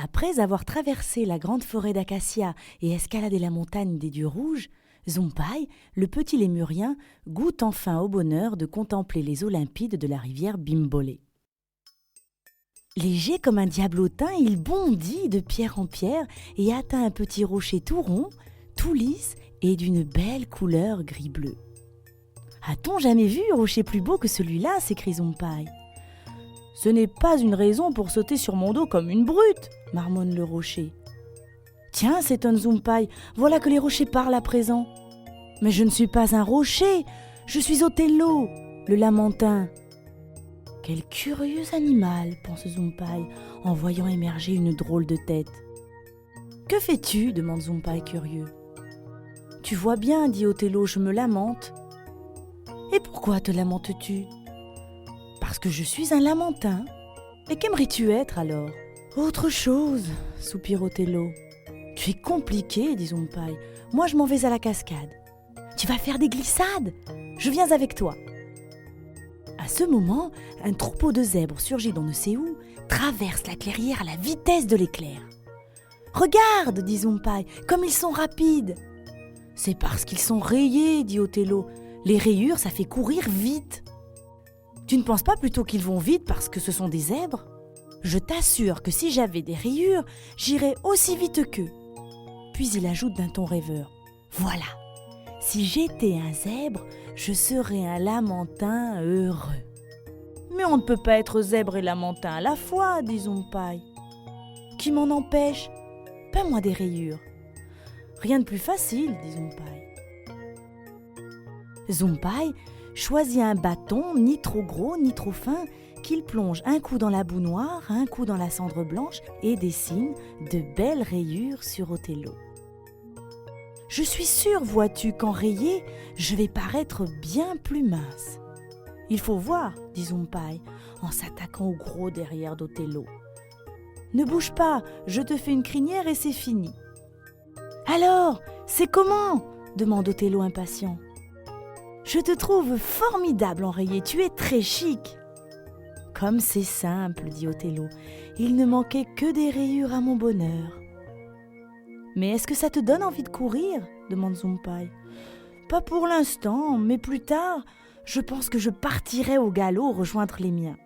Après avoir traversé la grande forêt d'acacias et escaladé la montagne des dieux rouges, Zumpai, le petit lémurien, goûte enfin au bonheur de contempler les eaux limpides de la rivière Bimbolé. Léger comme un diablotin, il bondit de pierre en pierre et atteint un petit rocher tout rond, tout lisse et d'une belle couleur gris-bleu. « A-t-on jamais vu un rocher plus beau que celui-là » s'écrie Zumpai. « Ce n'est pas une raison pour sauter sur mon dos comme une brute » marmonne le rocher. « Tiens, s'étonne Zumpai, voilà que les rochers parlent à présent. »« Mais je ne suis pas un rocher, je suis Othello, le lamentin. » « Quel curieux animal, pense Zumpai, en voyant émerger une drôle de tête. « Que fais-tu » demande Zumpai curieux. « Tu vois bien, dit Othello, je me lamente. »« Et pourquoi te lamentes-tu ?»« Parce que je suis un lamentin. Et qu'aimerais-tu être alors ?»« Autre chose, soupire Othello. »« Tu es compliqué, dit Zumpai. Moi je m'en vais à la cascade. »« Tu vas faire des glissades ? Je viens avec toi. » À ce moment, un troupeau de zèbres surgit d'on ne sait où, traverse la clairière à la vitesse de l'éclair. « Regarde, dit Zumpai, comme ils sont rapides. »« C'est parce qu'ils sont rayés, dit Othello. Les rayures, ça fait courir vite. »« Tu ne penses pas plutôt qu'ils vont vite parce que ce sont des zèbres ? Je t'assure que si j'avais des rayures, j'irais aussi vite qu'eux. » Puis il ajoute d'un ton rêveur. « Voilà, si j'étais un zèbre, je serais un lamentin heureux. » « Mais on ne peut pas être zèbre et lamentin à la fois, dit Zumpai. »« Qui m'en empêche ? Peins-moi des rayures. »« Rien de plus facile, dit Zumpai. » Zumpai choisit un bâton ni trop gros ni trop fin qu'il plonge un coup dans la boue noire, un coup dans la cendre blanche et dessine de belles rayures sur Othello. « Je suis sûr, vois-tu, qu'en rayé, je vais paraître bien plus mince. »« Il faut voir, dit Zumpai, en s'attaquant au gros derrière d'Othello. « Ne bouge pas, je te fais une crinière et c'est fini. »« Alors, c'est comment ?» demande Othello impatient. « Je te trouve formidable en rayé, tu es très chic. »« Comme c'est simple, dit Othello, il ne manquait que des rayures à mon bonheur. »« Mais est-ce que ça te donne envie de courir ?» demande Zumpai. « Pas pour l'instant, mais plus tard, je pense que je partirai au galop rejoindre les miens. »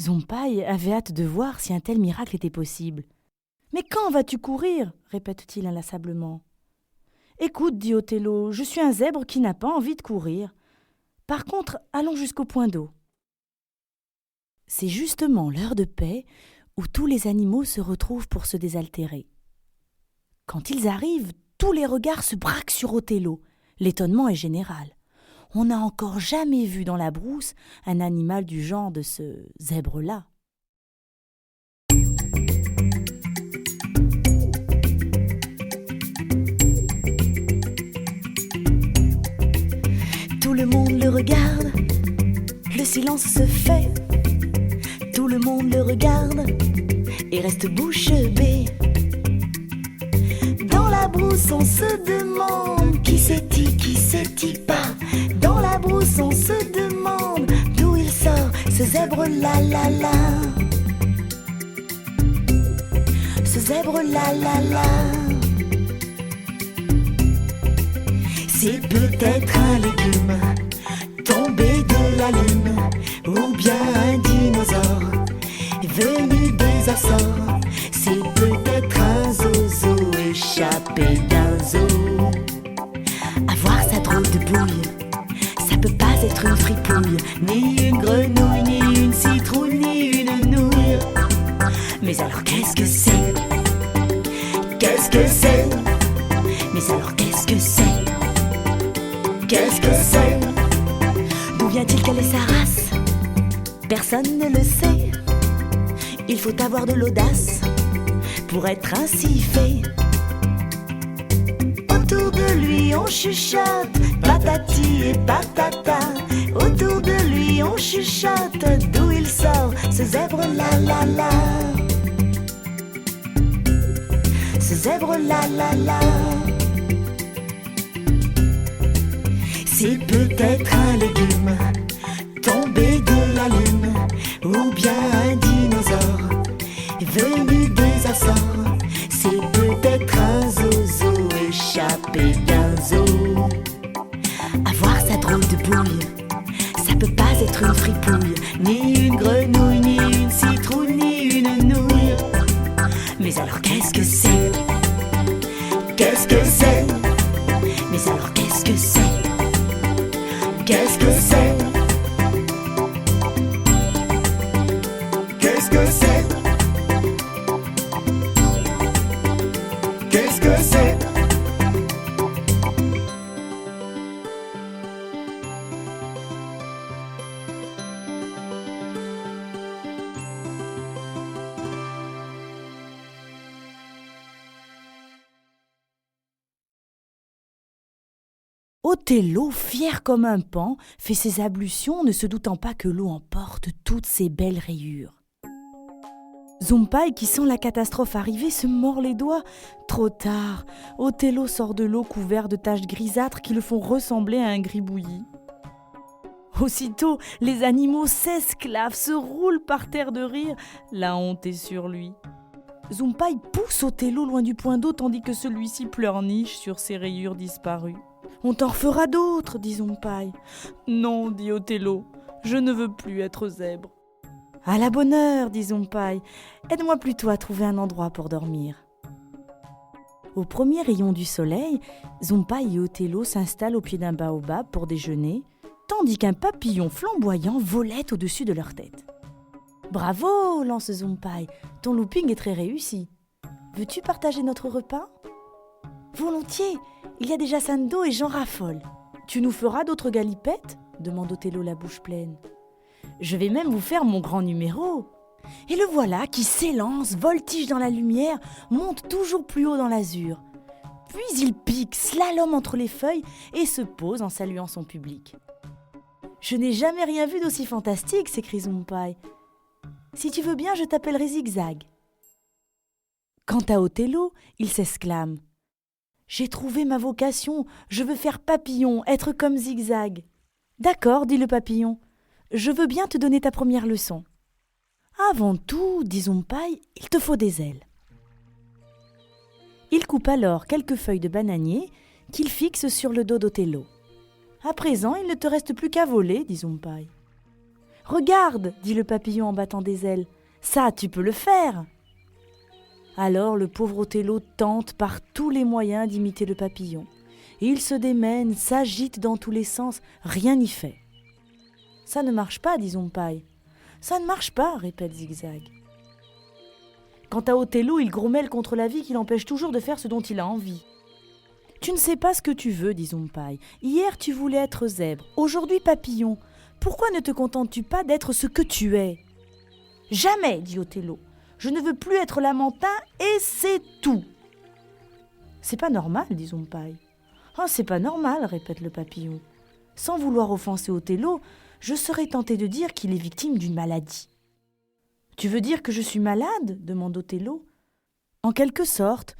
Zumpai avait hâte de voir si un tel miracle était possible. « Mais quand vas-tu courir ?» répète-t-il inlassablement. « Écoute, dit Othello, je suis un zèbre qui n'a pas envie de courir. Par contre, allons jusqu'au point d'eau. » C'est justement l'heure de paix où tous les animaux se retrouvent pour se désaltérer. Quand ils arrivent, tous les regards se braquent sur Othello. L'étonnement est général. On n'a encore jamais vu dans la brousse un animal du genre de ce zèbre-là. Tout le monde le regarde, le silence se fait. Tout le monde le regarde et reste bouche bée. Dans la brousse, on se demande qui c'est-il pas. Dans la brousse, on se demande d'où il sort ce zèbre là. Ce zèbre là. C'est peut-être un légume tombé de la lune, ou bien un dinosaure venu des Açores. C'est peut-être un zozo échappé d'un zoo. Avoir sa drôle de bouille, ça peut pas être une fripouille, ni une grenouille, ni une citrouille, ni une nouille. Mais alors qu'est-ce que c'est? Qu'est-ce que c'est? Mais alors qu'est-ce que c'est? Qu'est-ce que c'est? D'où vient-il, quelle est sa race? Personne ne le sait. Il faut avoir de l'audace pour être ainsi fait. Autour de lui on chuchote patati et patata. Autour de lui on chuchote d'où il sort ce zèbre là. Ce zèbre là. C'est peut-être un légume tombé de la lune, ou bien un dinosaure venu des Açores. C'est peut-être un zozo échappé d'un zoo. Avoir sa drôle de bouille, ça peut pas être une fripouille, ni une grenouille, ni une citrouille, ni une nouille. Mais alors qu'est-ce que c'est? Qu'est-ce que c'est? Mais alors qu'est-ce que c'est? Qu'est-ce que c'est? Qu'est-ce que c'est? Qu'est-ce que c'est? Othello, fier comme un paon, fait ses ablutions, ne se doutant pas que l'eau emporte toutes ses belles rayures. Zumpai, qui sent la catastrophe arriver, se mord les doigts. Trop tard, Othello sort de l'eau couvert de taches grisâtres qui le font ressembler à un gribouillis. Aussitôt, les animaux s'esclavent, se roulent par terre de rire. La honte est sur lui. Zumpai pousse Othello loin du point d'eau tandis que celui-ci pleurniche sur ses rayures disparues. « On t'en refera d'autres, dit Zumpai. »« Non, dit Othello, je ne veux plus être zèbre. »« À la bonne heure, dit Zumpai. Aide-moi plutôt à trouver un endroit pour dormir. » Au premier rayon du soleil, Zumpai et Othello s'installent au pied d'un baobab pour déjeuner, tandis qu'un papillon flamboyant volait au-dessus de leur tête. « Bravo, lance Zumpai, ton looping est très réussi. Veux-tu partager notre repas ? » « Volontiers, il y a déjà Sando et j'en raffole. »« Tu nous feras d'autres galipettes ?» demande Othello la bouche pleine. « Je vais même vous faire mon grand numéro. » Et le voilà qui s'élance, voltige dans la lumière, monte toujours plus haut dans l'azur. Puis il pique, slalom entre les feuilles et se pose en saluant son public. « Je n'ai jamais rien vu d'aussi fantastique !» s'écrie Zumpai. « Si tu veux bien, je t'appellerai Zigzag. » Quant à Othello, il s'exclame. « J'ai trouvé ma vocation, je veux faire papillon, être comme Zigzag. »« D'accord, dit le papillon, je veux bien te donner ta première leçon. »« Avant tout, dit Zumpai, il te faut des ailes. » Il coupe alors quelques feuilles de bananier qu'il fixe sur le dos d'Othello. « À présent, il ne te reste plus qu'à voler, dit Zumpai. »« Regarde, dit le papillon en battant des ailes, ça, tu peux le faire. » Alors le pauvre Othello tente par tous les moyens d'imiter le papillon. Et il se démène, s'agite dans tous les sens, rien n'y fait. « Ça ne marche pas, dit Zumpai. »« Ça ne marche pas, répète Zigzag. » Quant à Othello, il grommelle contre la vie qui l'empêche toujours de faire ce dont il a envie. « Tu ne sais pas ce que tu veux, dit Zumpai. Hier tu voulais être zèbre, aujourd'hui papillon. Pourquoi ne te contentes-tu pas d'être ce que tu es ?»« Jamais, dit Othello. Je ne veux plus être lamentin et c'est tout. »« C'est pas normal, dit Zumpai. »« Ah, c'est pas normal, répète le papillon. Sans vouloir offenser Othello, je serais tenté de dire qu'il est victime d'une maladie. »« Tu veux dire que je suis malade ? demande Othello. »« En quelque sorte,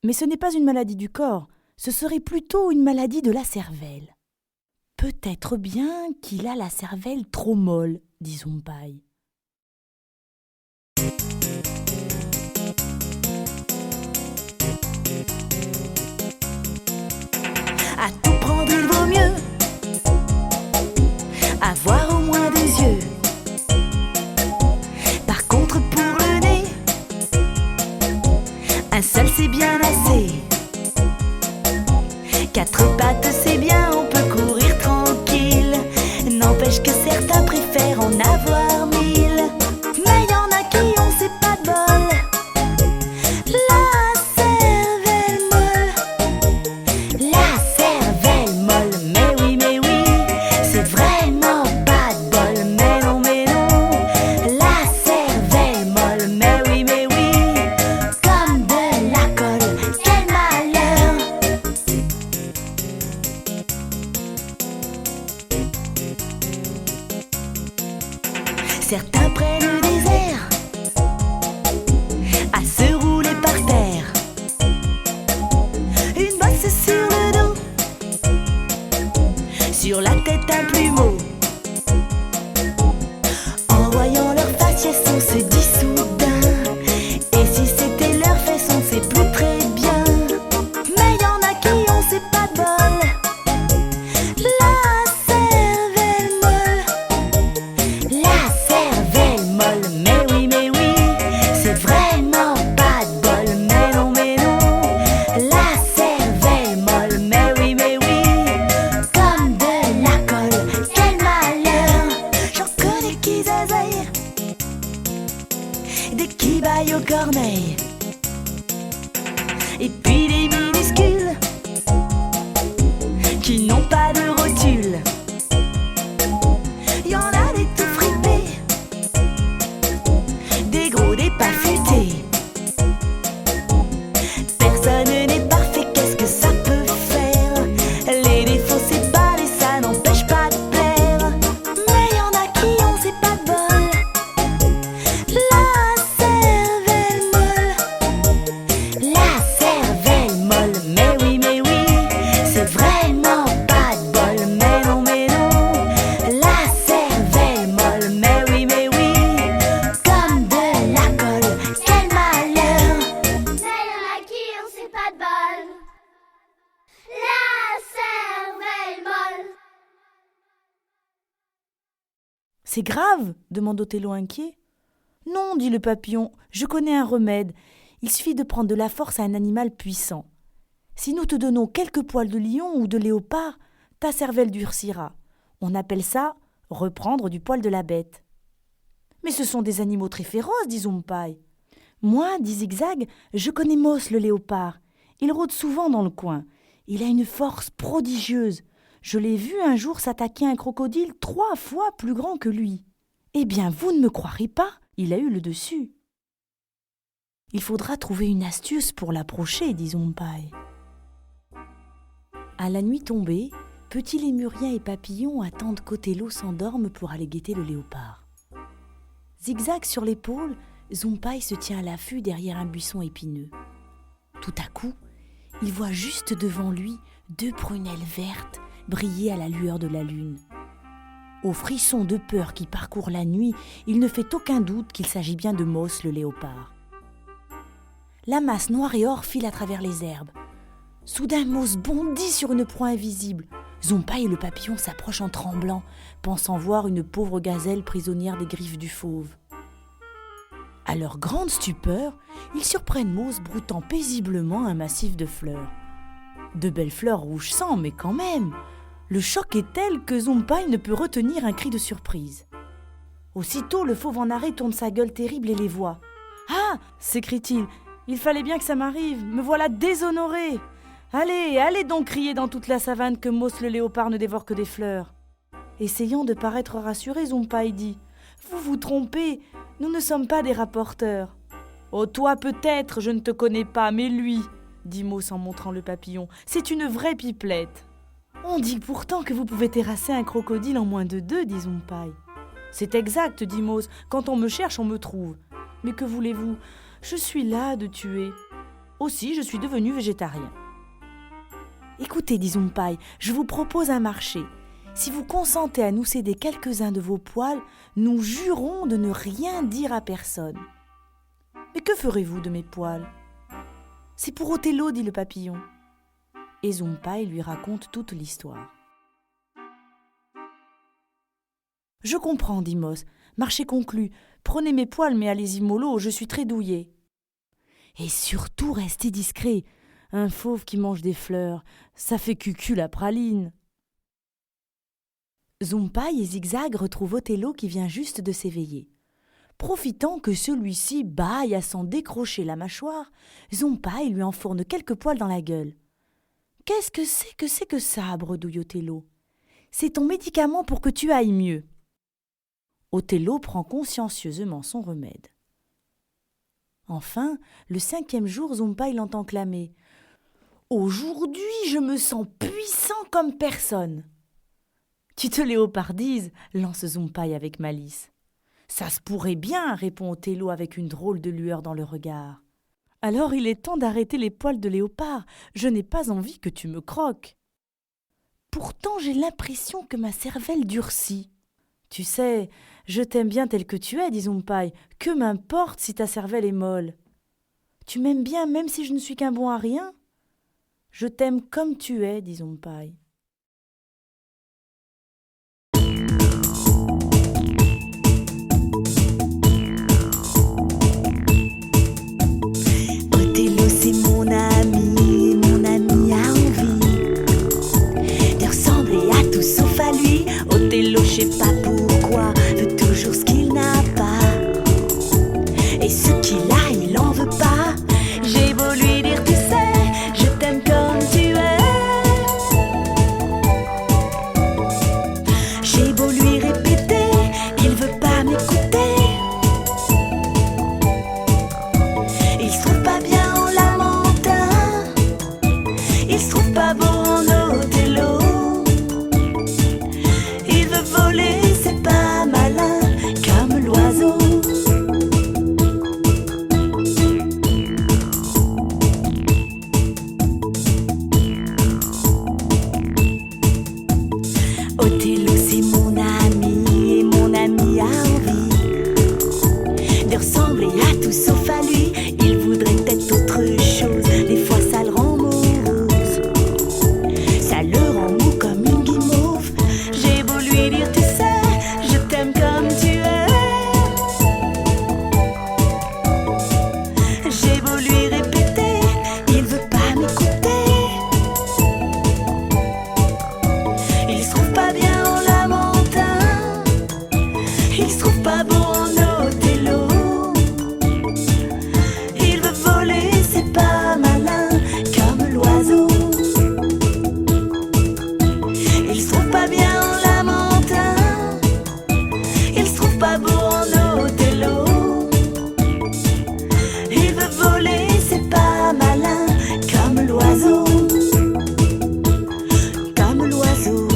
mais ce n'est pas une maladie du corps, ce serait plutôt une maladie de la cervelle. »« Peut-être bien qu'il a la cervelle trop molle, dit Zumpai. » À tout prendre, il vaut mieux avoir au moins deux yeux. Par contre, pour le nez, un seul c'est bien assez. Quatre pattes c'est bien, on peut courir tranquille. N'empêche que certains préfèrent en avoir mille. Mais y en a qui ont c'est pas de bol. La cervelle molle. La cervelle molle, mais oui, c'est vraiment pas de bol. Mais non, la cervelle molle, mais oui, comme de la colle, quel malheur. Certains prennent le désert à se rouler par terre. Une bosse sur le dos, sur la tête un plumeau. En voyant leur faciès, on se dit soudain des quibailles aux corneilles, et puis des minuscules qui n'ont pas de rotule. Y en a des tout fripés, des gros, des pas futés. Personne n'est parfait, qu'est-ce que ça peut faire? Les défauts c'est pas et ça n'empêche pas de plaire. Mais y en a qui ont c'est pas de bol, la cervelle molle. La cervelle molle, mais oui, c'est vraiment pas de bol. Mais non, la cervelle molle, mais oui, comme de la colle, quel malheur. Mais y'en a qui ont c'est pas de bol, la cervelle molle. C'est grave ? demande Othello inquiet. Non, dit le papillon, je connais un remède. Il suffit de prendre de la force à un animal puissant. Si nous te donnons quelques poils de lion ou de léopard, ta cervelle durcira. On appelle ça reprendre du poil de la bête. Mais ce sont des animaux très féroces, dit Zumpai. Moi, dit Zigzag, je connais Moss le léopard. Il rôde souvent dans le coin. Il a une force prodigieuse. Je l'ai vu un jour s'attaquer à un crocodile 3 fois plus grand que lui. Eh bien, vous ne me croirez pas, il a eu le dessus. Il faudra trouver une astuce pour l'approcher, dit Zumpai. À la nuit tombée, Petit Lémurien et Papillon attendent qu'Othello s'endorme pour aller guetter le léopard. Zigzag sur l'épaule, Zumpai se tient à l'affût derrière un buisson épineux. Tout à coup, il voit juste devant lui 2 prunelles vertes briller à la lueur de la lune. Au frisson de peur qui parcourt la nuit, il ne fait aucun doute qu'il s'agit bien de Moss le léopard. La masse noire et or file à travers les herbes. Soudain, Moss bondit sur une proie invisible. Zumpai et le papillon s'approchent en tremblant, pensant voir une pauvre gazelle prisonnière des griffes du fauve. À leur grande stupeur, ils surprennent Moss broutant paisiblement un massif de fleurs. De belles fleurs rouge sang, mais quand même. Le choc est tel que Zumpai ne peut retenir un cri de surprise. Aussitôt, le fauve en arrêt tourne sa gueule terrible et les voit. « Ah !» s'écrie-t-il. « Il fallait bien que ça m'arrive. Me voilà déshonoré. Allez donc crier dans toute la savane que Moss le léopard ne dévore que des fleurs. » Essayant de paraître rassuré, Zumpai dit « Vous vous trompez, nous ne sommes pas des rapporteurs. »« Oh, toi peut-être, je ne te connais pas, mais lui, dit Moss en montrant le papillon, c'est une vraie pipelette. »« On dit pourtant que vous pouvez terrasser un crocodile en moins de 2, dit Zumpai. »« C'est exact, dit Moss, quand on me cherche, on me trouve. Mais que voulez-vous ? Je suis là de tuer. Aussi, je suis devenu végétarien. »« Écoutez, dit Zumpai, je vous propose un marché. Si vous consentez à nous céder quelques-uns de vos poils, nous jurons de ne rien dire à personne. »« Mais que ferez-vous de mes poils ? » ?»« C'est pour Othello, dit le papillon. » Et Zumpai lui raconte toute l'histoire. « Je comprends, dit Moss. Marché conclu. Prenez mes poils, mais allez-y mollo, je suis très douillet. »« Et surtout, restez discret. Un fauve qui mange des fleurs, ça fait cucu la praline. » Zumpai et Zigzag retrouvent Othello qui vient juste de s'éveiller. Profitant que celui-ci bâille à s'en décrocher la mâchoire, Zumpai lui enfourne quelques poils dans la gueule. « Qu'est-ce que c'est que ça ?» bredouille Othello. « C'est ton médicament pour que tu ailles mieux. » Othello prend consciencieusement son remède. Enfin, le 5e jour, Zumpai l'entend clamer. « Aujourd'hui, je me sens puissant comme personne. » « Tu te léopardises » lance Zumpai avec malice. « Ça se pourrait bien » répond Othello avec une drôle de lueur dans le regard. « Alors il est temps d'arrêter les poils de léopard. Je n'ai pas envie que tu me croques. »« Pourtant j'ai l'impression que ma cervelle durcit. »« Tu sais, je t'aime bien tel que tu es, dit Zumpai. Que m'importe si ta cervelle est molle. Tu m'aimes bien même si je ne suis qu'un bon à rien ? » « Je t'aime comme tu es, dit Zumpai. » Othello c'est mon ami, et mon ami a envie de ressembler à tout sauf à lui. Othello, je sais pas pourquoi, veut toujours ce qu'il n'a pas. Et ce qu'il a, il en veut pas. J'ai beau lui dire, tu sais, je t'aime comme tu es. J'ai beau lui répéter, il veut pas m'écouter. Il se trouve pas bien en lamentin, il se trouve pas beau en Othello. Il veut voler, c'est pas malin, comme l'oiseau. Othello c'est mon ami, et mon ami a envie de ressembler à tout sauf à lui. Il voudrait peut-être autre chose, des fois ça le rend morose, ça le rend mou comme une guimauve. J'ai beau lui dire, tu sais, je t'aime comme tu es. J'ai beau lui répéter, il veut pas m'écouter. Il se trouve pas bien en lamentin, il se trouve pas beau en Othello. Il veut voler, c'est pas malin, comme l'oiseau. Il se trouve pas bien en lamentin, il se trouve pas beau en Othello. Il veut voler, c'est pas malin, comme l'oiseau. Comme l'oiseau.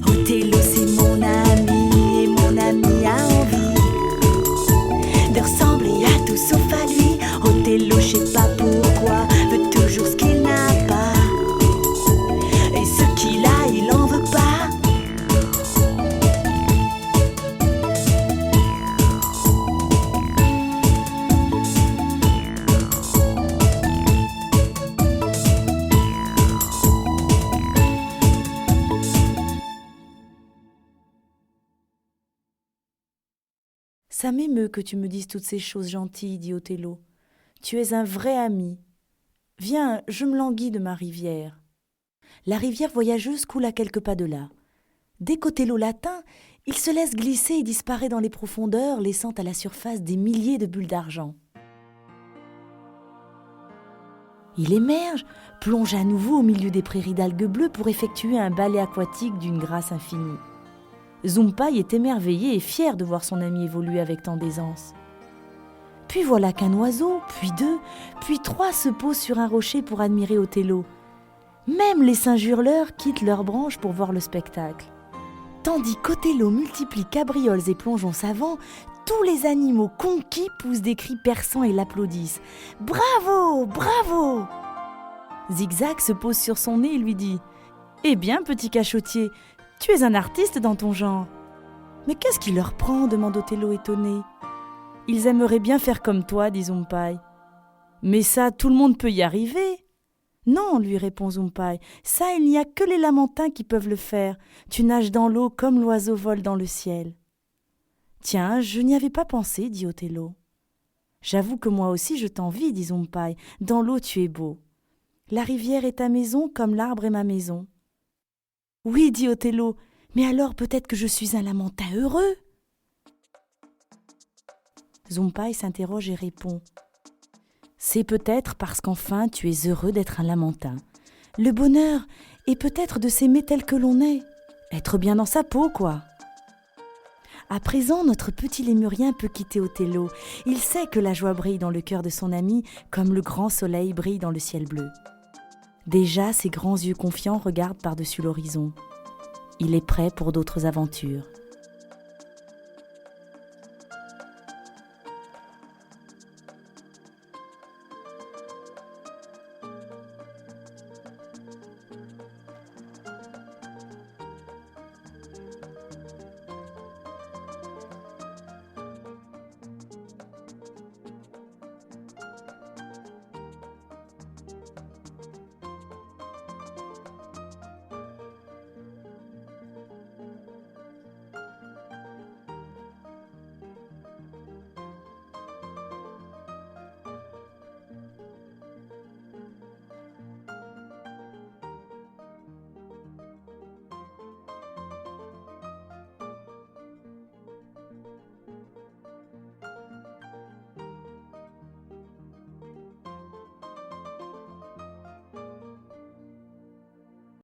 Othello c'est mon ami, et mon ami a envie de ressembler à tout sauf à lui. Othello, je sais pas pourquoi, veut toujours ce qu'il n'a pas, et ce qu'il a, il en veut pas. Ça m'émeut que tu me dises toutes ces choses gentilles, dit Othello. Tu es un vrai ami. Viens, je me languis de ma rivière. La rivière voyageuse coule à quelques pas de là. Dès qu'Othello l'atteint, il se laisse glisser et disparaît dans les profondeurs, laissant à la surface des milliers de bulles d'argent. Il émerge, plonge à nouveau au milieu des prairies d'algues bleues pour effectuer un balai aquatique d'une grâce infinie. Zumpai est émerveillé et fier de voir son ami évoluer avec tant d'aisance. Puis voilà qu'un oiseau, puis deux, puis trois se posent sur un rocher pour admirer Othello. Même les singes hurleurs quittent leurs branches pour voir le spectacle. Tandis qu'Othello multiplie cabrioles et plongeons savants, tous les animaux conquis poussent des cris perçants et l'applaudissent. « Bravo, bravo !» Zigzag se pose sur son nez et lui dit « Eh bien, petit cachotier, tu es un artiste dans ton genre. »« Mais qu'est-ce qui leur prend ?» demande Othello étonné. « Ils aimeraient bien faire comme toi, dit Zumpai. »« Mais ça, tout le monde peut y arriver. »« Non, lui répond Zumpai, ça, il n'y a que les lamentins qui peuvent le faire. Tu nages dans l'eau comme l'oiseau vole dans le ciel. »« Tiens, je n'y avais pas pensé, dit Othello. »« J'avoue que moi aussi je t'envie, dit Zumpai. Dans l'eau tu es beau. La rivière est ta maison comme l'arbre est ma maison. » « Oui, dit Othello, mais alors peut-être que je suis un lamentin heureux. » Zumpai s'interroge et répond « C'est peut-être parce qu'enfin tu es heureux d'être un lamentin. Le bonheur est peut-être de s'aimer tel que l'on est, être bien dans sa peau, quoi. » À présent, notre petit lémurien peut quitter Othello. Il sait que la joie brille dans le cœur de son ami comme le grand soleil brille dans le ciel bleu. Déjà, ses grands yeux confiants regardent par-dessus l'horizon. Il est prêt pour d'autres aventures.